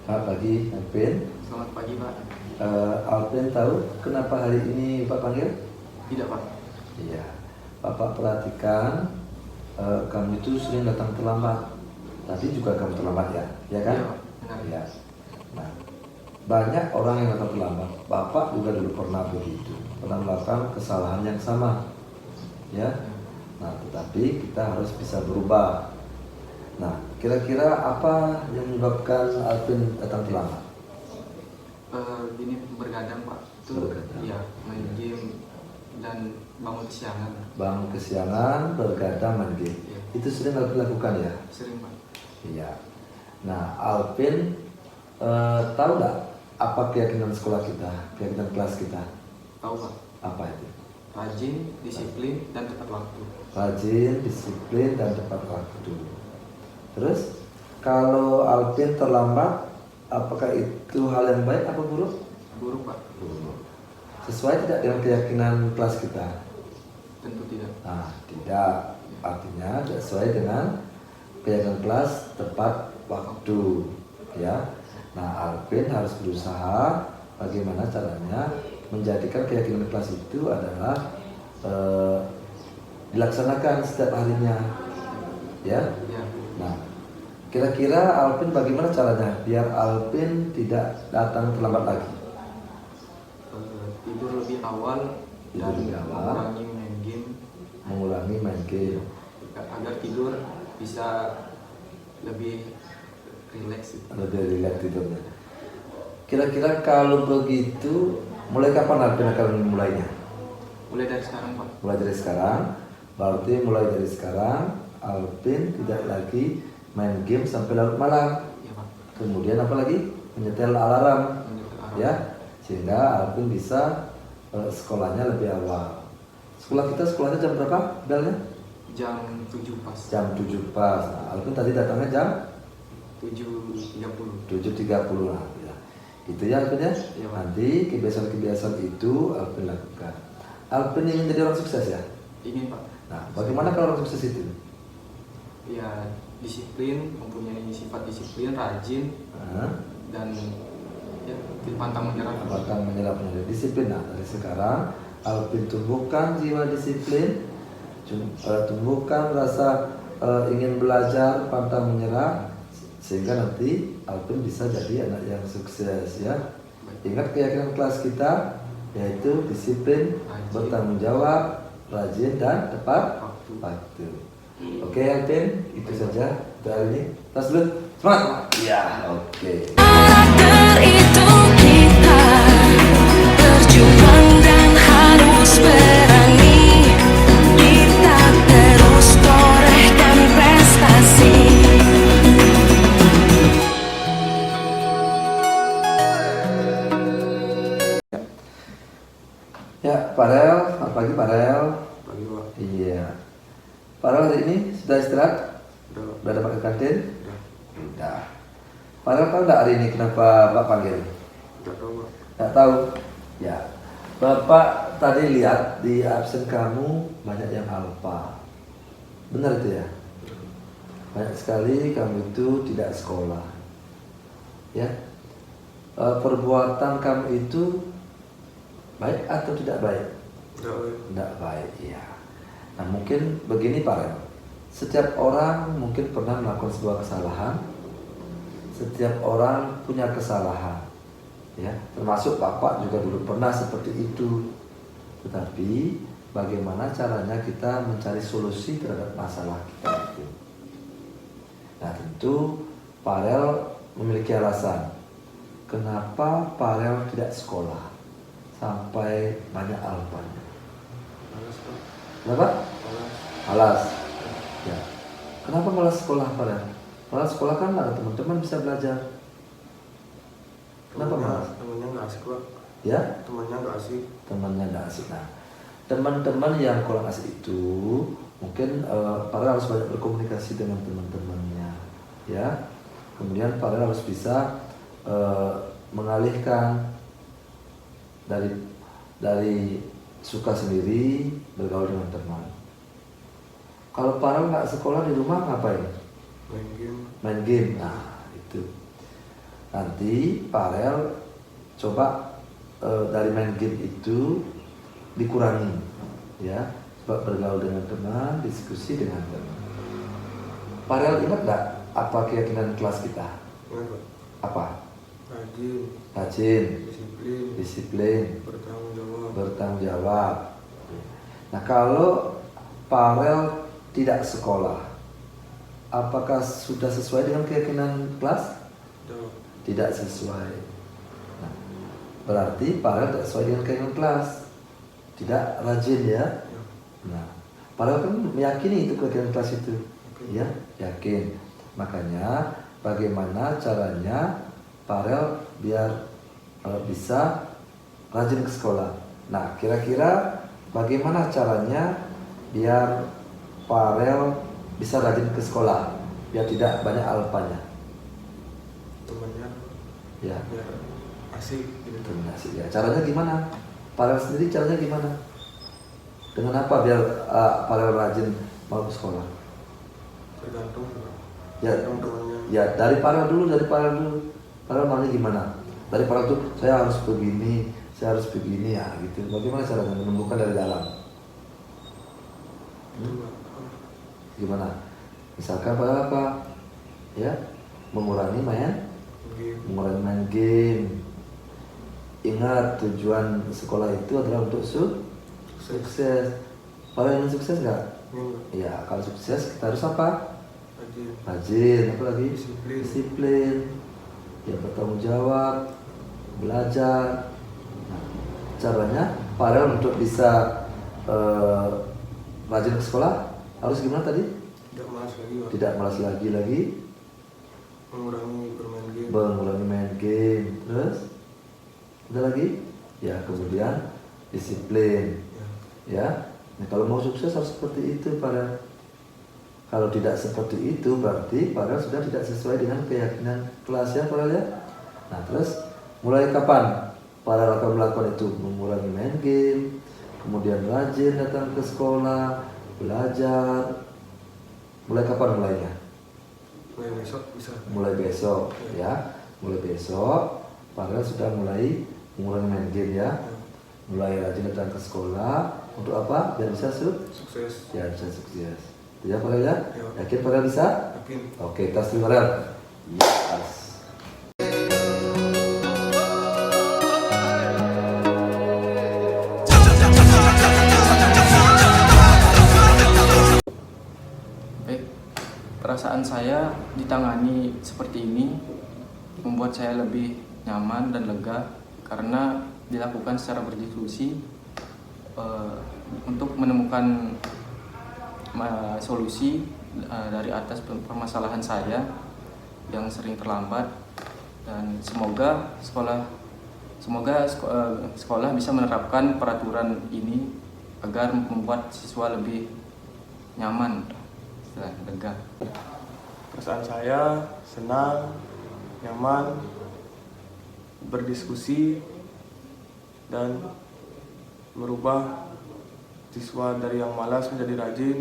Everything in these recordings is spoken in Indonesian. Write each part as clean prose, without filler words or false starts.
Selamat pagi, Alvin. Selamat pagi, Pak. Alvin tahu kenapa hari ini Pak panggil? Tidak, Pak. Iya, Bapak perhatikan kamu itu sering datang terlambat. Tadi juga kamu terlambat ya, ya kan? Iya, Pak. Benar. Iya. Nah, banyak orang yang datang terlambat. Bapak juga dulu pernah begitu, pernah melakukan kesalahan yang sama, ya. Nah, tetapi kita harus bisa berubah. Nah, kira-kira apa yang menyebabkan Alvin datang terlambat? Gini bergadang, Pak. Itu Bergadang. ya main game dan bangun kesiangan. Bangun kesiangan, bergadang, main game. Iya. Itu sering Alvin lakukan ya? Sering, Pak. Iya. Nah, Alvin tahu nggak apa keyakinan sekolah kita, keyakinan kelas kita? Tahu, Pak. Apa itu? Rajin, disiplin, dan tepat waktu. Rajin, disiplin, dan tepat waktu. Terus, kalau Alvin terlambat, apakah itu hal yang baik atau buruk? Buruk, Pak. Buruk. Sesuai tidak dengan keyakinan kelas kita? Tentu tidak. Nah, tidak. Artinya tidak sesuai dengan keyakinan kelas tepat waktu, ya. Nah, Alvin harus berusaha bagaimana caranya menjadikan keyakinan kelas itu adalah dilaksanakan setiap harinya, ya. Ya. Nah, kira-kira Alvin bagaimana caranya biar Alvin tidak datang terlambat lagi? Tidur lebih awal Tidur dan lebih awal. mengurangi main game Mengurangi main game. agar tidur bisa lebih rileks. Lebih rileks tidurnya. Kira-kira kalau begitu, mulai kapan Alvin akan memulainya? Mulai dari sekarang, Pak. Mulai dari sekarang, berarti mulai dari sekarang Alvin tidak lagi main game sampai larut malam. Iya, Pak. Kemudian apa lagi? Menyetel alarm, Menyetel alarm. ya, sehingga Alvin bisa sekolahnya lebih awal. Sekolah kita sekolahnya jam berapa belnya? Jam 7 pas. Jam 7 pas. Nah, Alvin tadi datangnya jam 7.30. 7.30 lah, ya. Itu ya Alvin ya. Iya, Pak. Nanti kebiasaan-kebiasaan itu Alvin lakukan. Alvin ingin jadi orang sukses ya. Ini, Pak. Nah, bagaimana kalau orang sukses itu? Ya, disiplin, mempunyai sifat disiplin, rajin, Nah, dan ya pantang menyerah. akan menyerap disiplin. Nah, dari sekarang Alvin tumbuhkan jiwa disiplin, tumbuhkan rasa ingin belajar, pantang menyerah, sehingga nanti Alvin bisa jadi anak yang sukses ya. Ingat keyakinan kelas kita, yaitu disiplin, Rajin. bertanggung jawab, rajin, dan tepat Waktu. waktu. Oke Alvin, itu saja untuk hari ini. Tas dulu, semangat. Iya, oke. Karakter itu kita berjuang dan harus berani. Kita terus torehkan prestasi. Ya, Farel, selamat pagi Farel. Pagi, Pak. Iya. Farel hari ini sudah istirahat? Udah, Udah dapat ke kantin? udah, Sudah. Farel tahu nggak hari ini kenapa Bapak panggil? udah tahu, Pak. Nggak tahu? Ya. Bapak tadi lihat di absen kamu banyak yang alfa. Benar itu ya? Banyak sekali kamu itu tidak sekolah. Ya. Perbuatan kamu itu baik atau tidak baik? Udah, Pak. Tidak baik, ya. Nah mungkin begini Pak Rem, setiap orang mungkin pernah melakukan sebuah kesalahan. Setiap orang punya kesalahan, ya. Termasuk Bapak juga dulu pernah seperti itu. Tetapi bagaimana caranya kita mencari solusi terhadap masalah kita itu? Nah tentu Farel memiliki alasan. Kenapa Farel tidak sekolah sampai banyak alfanya? Malas, Pak. Kenapa? Malas. Malas. Ya. Kenapa malas sekolah Farel? Malas sekolah kan ada teman-teman bisa belajar. Kenapa malas? Temennya nggak asik, Pak. Ya, Temennya nggak asik. temannya tidak asik. Nah, teman-teman yang kurang asik itu mungkin Farel harus banyak berkomunikasi dengan teman-temannya, ya. Kemudian Farel harus bisa mengalihkan dari suka sendiri bergaul dengan teman. Kalau Farel nggak sekolah di rumah ngapain? Main game. Main game. Nah itu. nanti Farel coba dari main game itu dikurangi, ya, coba bergaul dengan teman, diskusi dengan teman. Farel ingat nggak apa keyakinan kelas kita? Ingat, Pak. Apa? Rajin, Rajin, disiplin, bertanggung bertanggung jawab. Nah, kalau Farel tidak sekolah, apakah sudah sesuai dengan keyakinan kelas? jawab. Tidak sesuai. Nah, berarti Farel tidak sesuai dengan keyakinan kelas, tidak rajin ya. Nah, Farel kan meyakini itu keyakinan kelas itu, ya, yakin. Makanya bagaimana caranya Farel biar bisa rajin ke sekolah. Nah, kira-kira bagaimana caranya biar Farel bisa rajin ke sekolah, biar tidak banyak alpanya? Temannya Ya, biar asik gitu. teman asik ya. Caranya gimana? Farel sendiri caranya gimana? Dengan apa biar Farel rajin mau ke sekolah? Tergantung Pak. Ya, Teman-temannya. ya dari Farel dulu. Farel maunya gimana? Dari Farel tuh saya harus begini ya gitu. Bagaimana caranya menumbuhkan dari dalam? Itu Pak. Gimana? Misalkan apa? Ya, mengurangi main game. Ingat tujuan sekolah itu adalah untuk sukses. Farel ingin sukses nggak? Ini Ya, kalau sukses kita harus apa? rajin. Rajin, apa lagi? Disiplin. Disiplin. Ya, bertanggung jawab, belajar. Nah, caranya Farel untuk bisa rajin ke sekolah harus gimana tadi? Tidak malas lagi Pak. Tidak malas lagi, Mengurangi bermain game. mengurangi main game. Terus ada lagi? Ya, kemudian disiplin. Ya. Ya, nah, kalau mau sukses harus seperti itu Farel. Kalau tidak seperti itu berarti Farel sudah tidak sesuai dengan keyakinan kelas ya Farel ya. Nah, terus mulai kapan Farel akan melakukan itu? Mengurangi main game, kemudian rajin datang ke sekolah, belajar. Mulai kapan mulainya? Mulai besok bisa. Mulai besok ya. Mulai besok Farel sudah mulai mengurangi main game ya. Mulai rajin datang ke sekolah. Untuk apa? Biar bisa Sukses. ya, bisa sukses. Itu ya Farel ya? Ya. Yakin Farel bisa? Yakin. Oke, tes dulu Farel. Yes. Baik, perasaan saya ditangani seperti ini membuat saya lebih nyaman dan lega karena dilakukan secara berdiskusi untuk menemukan solusi dari atas permasalahan saya yang sering terlambat, dan semoga sekolah bisa menerapkan peraturan ini agar membuat siswa lebih nyaman dan lega. Perasaan saya senang, nyaman, berdiskusi, dan merubah siswa dari yang malas menjadi rajin.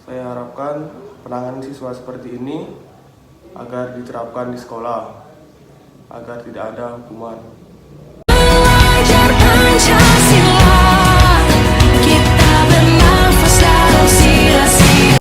Saya harapkan penanganan siswa seperti ini agar diterapkan di sekolah, agar tidak ada hukuman.